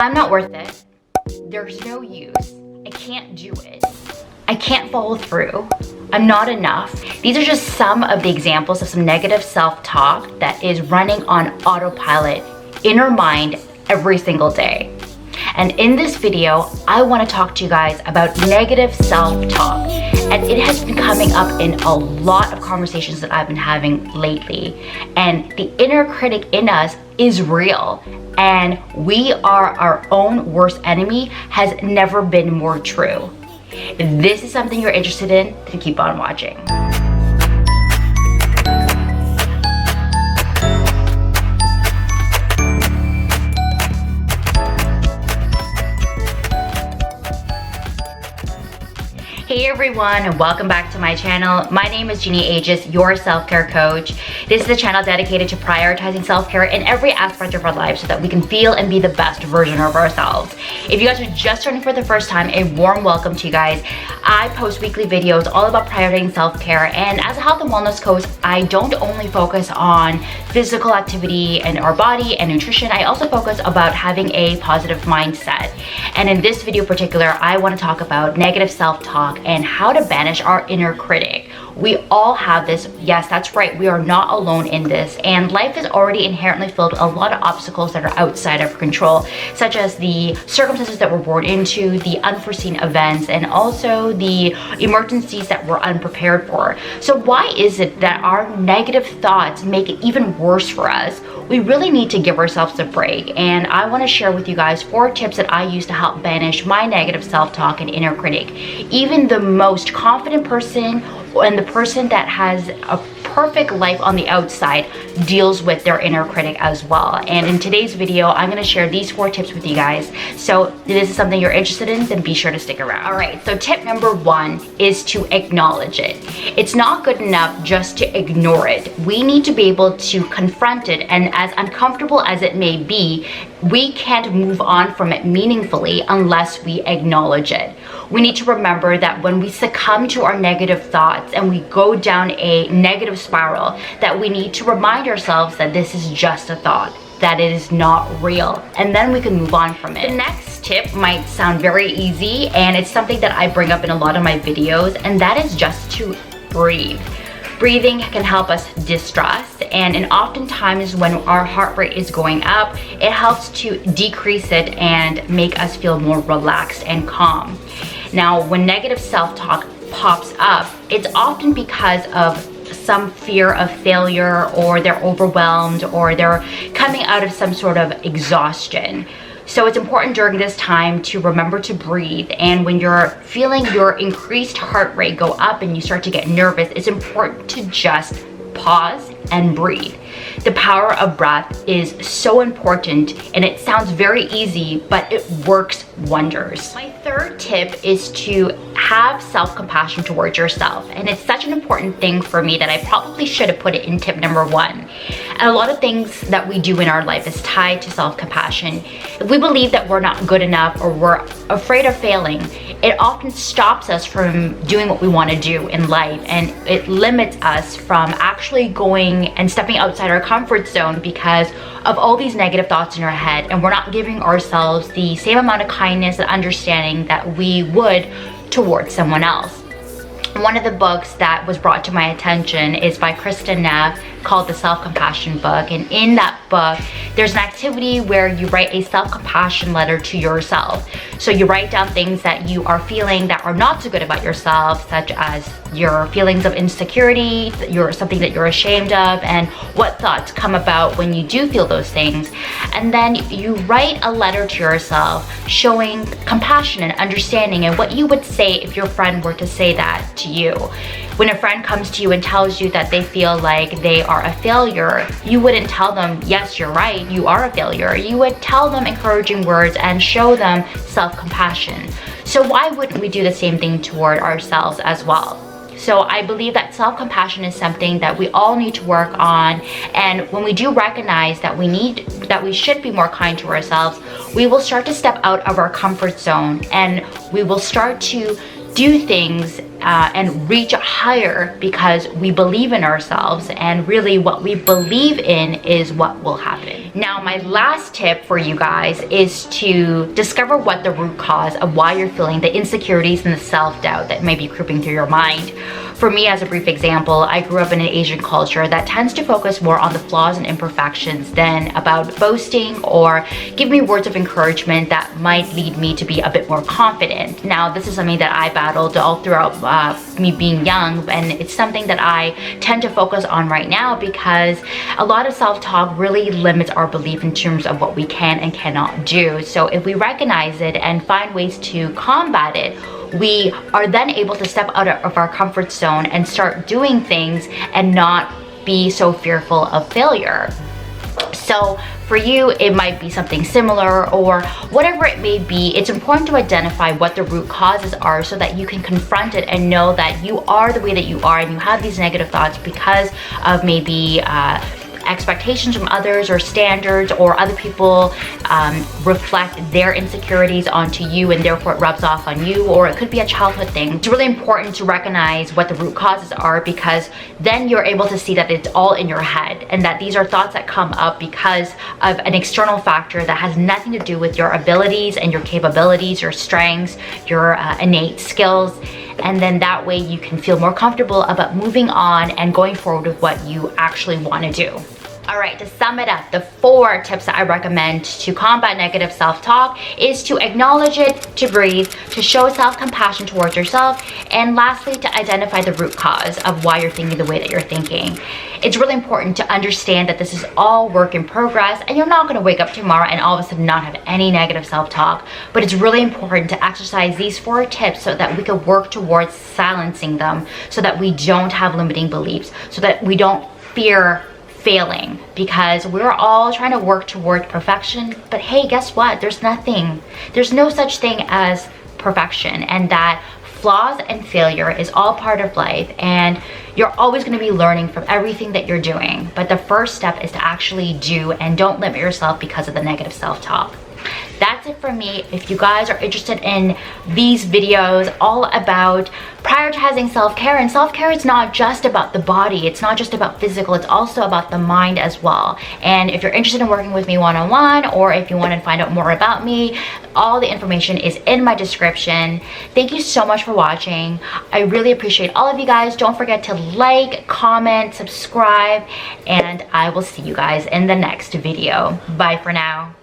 I'm not worth it. There's no use. I can't do it. I can't follow through. I'm not enough. These are just some of the examples of some negative self-talk that is running on autopilot in our mind every single day. And in this video, I want to talk to you guys about negative self-talk. And it has been coming up in a lot of conversations that I've been having lately. And the inner critic in us is real. And we are our own worst enemy has never been more true. If this is something you're interested in, then keep on watching. Hey everyone, and welcome back to my channel. My name is Jeannie Aegis, your self-care coach. This is a channel dedicated to prioritizing self-care in every aspect of our life so that we can feel and be the best version of ourselves. If you guys are just joining for the first time, a warm welcome to you guys. I post weekly videos all about prioritizing self-care, and as a health and wellness coach, I don't only focus on physical activity and our body and nutrition. I also focus about having a positive mindset. And in this video in particular, I want to talk about negative self-talk and how to banish our inner critic. We all have this. Yes, that's right. We are not alone in this. And life is already inherently filled with a lot of obstacles that are outside of control, such as the circumstances that we're born into, the unforeseen events, and also the emergencies that we're unprepared for. So why is it that our negative thoughts make it even worse for us? We really need to give ourselves a break. And I want to share with you guys 4 tips that I use to help banish my negative self-talk and inner critic. Even the most confident person and the person that has a perfect life on the outside deals with their inner critic as well. And in today's video, I'm going to share these 4 tips with you guys. So if this is something you're interested in, then be sure to stick around. All right, so tip number 1 is to acknowledge it. It's not good enough just to ignore it. We need to be able to confront it, and as uncomfortable as it may be, we can't move on from it meaningfully unless we acknowledge it. We need to remember that when we succumb to our negative thoughts and we go down a negative spiral, that we need to remind ourselves that this is just a thought, that it is not real, and then we can move on from it. The next tip might sound very easy, and it's something that I bring up in a lot of my videos, and that is just to breathe. Breathing can help us distress, and oftentimes when our heart rate is going up, it helps to decrease it and make us feel more relaxed and calm. Now, when negative self-talk pops up, it's often because of some fear of failure, or they're overwhelmed, or they're coming out of some sort of exhaustion. So it's important during this time to remember to breathe. And when you're feeling your increased heart rate go up and you start to get nervous, it's important to just pause and breathe. The power of breath is so important, and it sounds very easy, but it works wonders. My third tip is to have self-compassion towards yourself. And it's such an important thing for me that I probably should have put it in tip number 1. And a lot of things that we do in our life is tied to self-compassion. If we believe that we're not good enough, or we're afraid of failing, it often stops us from doing what we want to do in life, and it limits us from actually going and stepping outside our comfort zone because of all these negative thoughts in our head, and we're not giving ourselves the same amount of kindness and understanding that we would towards someone else. One of the books that was brought to my attention is by Kristen Neff, called the Self-Compassion book. And in that book, there's an activity where you write a self-compassion letter to yourself. So you write down things that you are feeling that are not so good about yourself, such as your feelings of insecurity, something that you're ashamed of, and what thoughts come about when you do feel those things. And then you write a letter to yourself showing compassion and understanding, and what you would say if your friend were to say that to you. When a friend comes to you and tells you that they feel like they are a failure, you wouldn't tell them, yes, you're right, you are a failure. You would tell them encouraging words and show them self-compassion. So why wouldn't we do the same thing toward ourselves as well? So I believe that self-compassion is something that we all need to work on. And when we do recognize that we should be more kind to ourselves, we will start to step out of our comfort zone, and we will start to do things and reach higher because we believe in ourselves, and really what we believe in is what will happen. Now, my last tip for you guys is to discover what the root cause of why you're feeling the insecurities and the self-doubt that may be creeping through your mind. For me, as a brief example, I grew up in an Asian culture that tends to focus more on the flaws and imperfections than about boasting or giving me words of encouragement that might lead me to be a bit more confident. Now, this is something that I battled all throughout me being young, and it's something that I tend to focus on right now because a lot of self-talk really limits our belief in terms of what we can and cannot do. So if we recognize it and find ways to combat it, we are then able to step out of our comfort zone and start doing things and not be so fearful of failure. So for you, it might be something similar, or whatever it may be. It's important to identify what the root causes are so that you can confront it and know that you are the way that you are and you have these negative thoughts because of maybe expectations from others or standards, or other people reflect their insecurities onto you and therefore it rubs off on you, or it could be a childhood thing. It's really important to recognize what the root causes are, because then you're able to see that it's all in your head and that these are thoughts that come up because of an external factor that has nothing to do with your abilities and your capabilities, your strengths, your innate skills. And then that way you can feel more comfortable about moving on and going forward with what you actually want to do. All right, to sum it up, the 4 tips that I recommend to combat negative self-talk is to acknowledge it, to breathe, to show self-compassion towards yourself, and lastly, to identify the root cause of why you're thinking the way that you're thinking. It's really important to understand that this is all work in progress, and you're not going to wake up tomorrow and all of a sudden not have any negative self-talk, but it's really important to exercise these 4 tips so that we can work towards silencing them, so that we don't have limiting beliefs, so that we don't fear failing, because we're all trying to work toward perfection. But hey, guess what? There's no such thing as perfection, and that flaws and failure is all part of life, and you're always going to be learning from everything that you're doing. But the first step is to actually do, and don't limit yourself because of the negative self-talk. That's it for me. If you guys are interested in these videos all about prioritizing self-care, and self-care is not just about the body, it's not just about physical, it's also about the mind as well. And if you're interested in working with me one-on-one, or if you want to find out more about me, all the information is in my description. Thank you so much for watching. I really appreciate all of you guys. Don't forget to like, comment, subscribe, and I will see you guys in the next video. Bye for now.